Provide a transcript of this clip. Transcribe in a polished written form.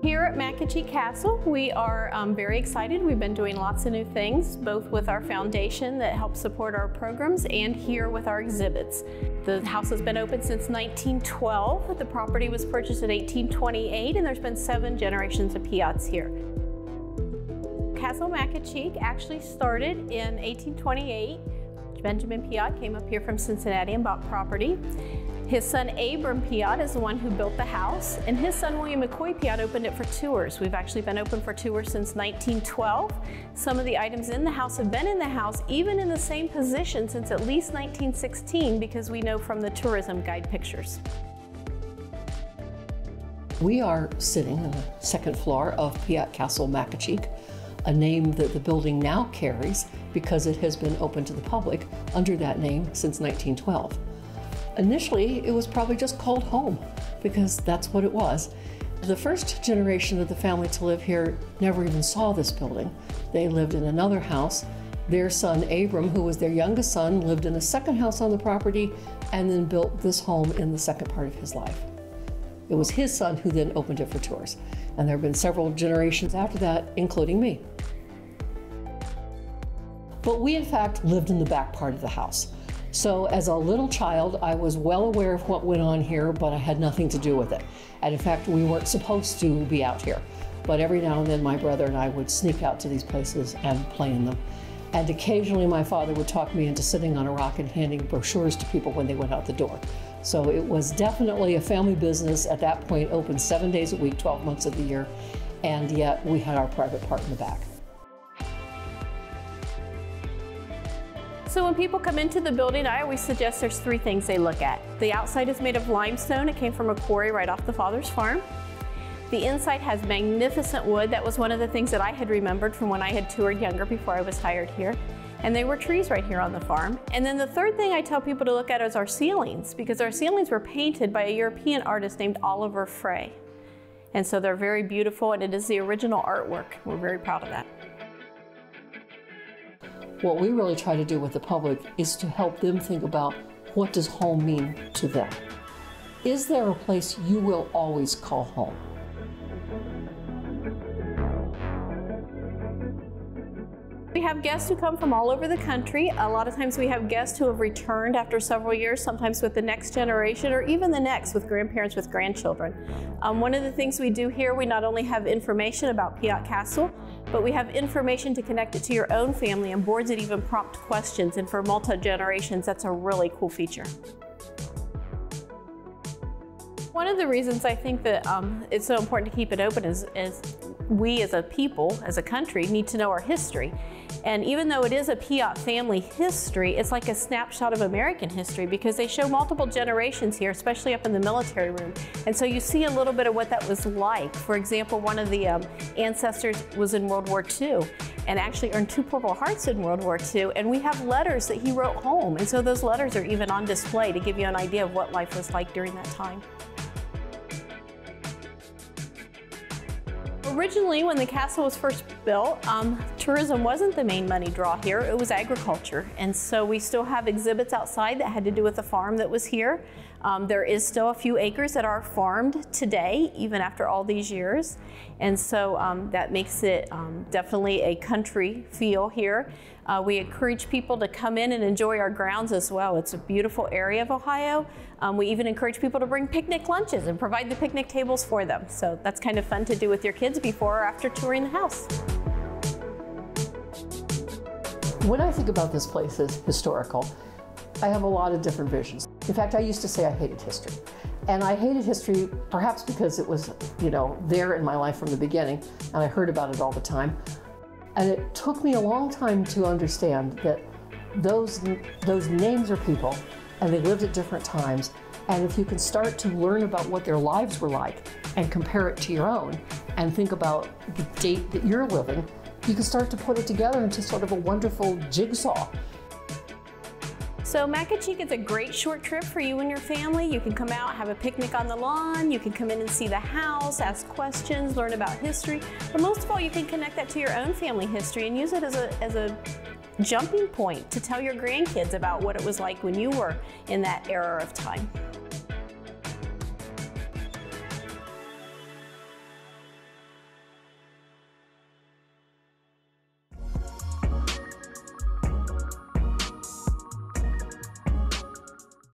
Here at McAchee Castle, we are very excited. We've been doing lots of new things, both with our foundation that helps support our programs and here with our exhibits. The house has been open since 1912. The property was purchased in 1828, and there's been 7 generations of Piatts here. Castle McAchee actually started in 1828. Benjamin Piatt came up here from Cincinnati and bought property. His son Abram Piatt is the one who built the house, and his son William McCoy Piatt opened it for tours. We've actually been open for tours since 1912. Some of the items in the house have been in the house, even in the same position since at least 1916, because we know from the tourism guide pictures. We are sitting on the 2nd floor of Piatt Castle McAchee, a name that the building now carries because it has been open to the public under that name since 1912. Initially, it was probably just called home because that's what it was. The first generation of the family to live here never even saw this building. They lived in another house. Their son, Abram, who was their youngest son, lived in a second house on the property and then built this home in the second part of his life. It was his son who then opened it for tours. And there have been several generations after that, including me. But we, in fact, lived in the back part of the house. So as a little child, I was well aware of what went on here, but I had nothing to do with it. And in fact, we weren't supposed to be out here. But every now and then, my brother and I would sneak out to these places and play in them. And occasionally, my father would talk me into sitting on a rock and handing brochures to people when they went out the door. So it was definitely a family business at that point, open 7 days a week, 12 months of the year. And yet, we had our private part in the back. So when people come into the building, I always suggest there's 3 things they look at. The outside is made of limestone. It came from a quarry right off the father's farm. The inside has magnificent wood. That was one of the things that I had remembered from when I had toured younger before I was hired here. And there were trees right here on the farm. And then the 3rd thing I tell people to look at is our ceilings, because our ceilings were painted by a European artist named Oliver Frey. And so they're very beautiful, and it is the original artwork. We're very proud of that. What we really try to do with the public is to help them think about what does home mean to them. Is there a place you will always call home? We have guests who come from all over the country. A lot of times we have guests who have returned after several years, sometimes with the next generation or even the next with grandparents with grandchildren. One of the things we do here, we not only have information about Piatt Castle, but we have information to connect it to your own family and boards that even prompt questions. And for multi-generations, that's a really cool feature. One of the reasons I think that it's so important to keep it open is we as a people, as a country, need to know our history. And even though it is a Piatt family history, it's like a snapshot of American history because they show multiple generations here, especially up in the military room. And so you see a little bit of what that was like. For example, one of the ancestors was in World War II and actually earned 2 Purple Hearts in World War II. And we have letters that he wrote home. And so those letters are even on display to give you an idea of what life was like during that time. Originally, when the castle was first built, tourism wasn't the main money draw here, it was agriculture. And so we still have exhibits outside that had to do with the farm that was here. There is still a few acres that are farmed today, even after all these years. And so that makes it definitely a country feel here. We encourage people to come in and enjoy our grounds as well. It's a beautiful area of Ohio. We even encourage people to bring picnic lunches and provide the picnic tables for them. So that's kind of fun to do with your kids before or after touring the house. When I think about this place as historical, I have a lot of different visions. In fact, I used to say I hated history. And I hated history perhaps because it was, there in my life from the beginning, and I heard about it all the time. And it took me a long time to understand that those names are people, and they lived at different times. And if you can start to learn about what their lives were like and compare it to your own and think about the date that you're living, you can start to put it together into sort of a wonderful jigsaw. So McAchee is a great short trip for you and your family. You can come out, have a picnic on the lawn, you can come in and see the house, ask questions, learn about history. But most of all, you can connect that to your own family history and use it as a jumping point to tell your grandkids about what it was like when you were in that era of time.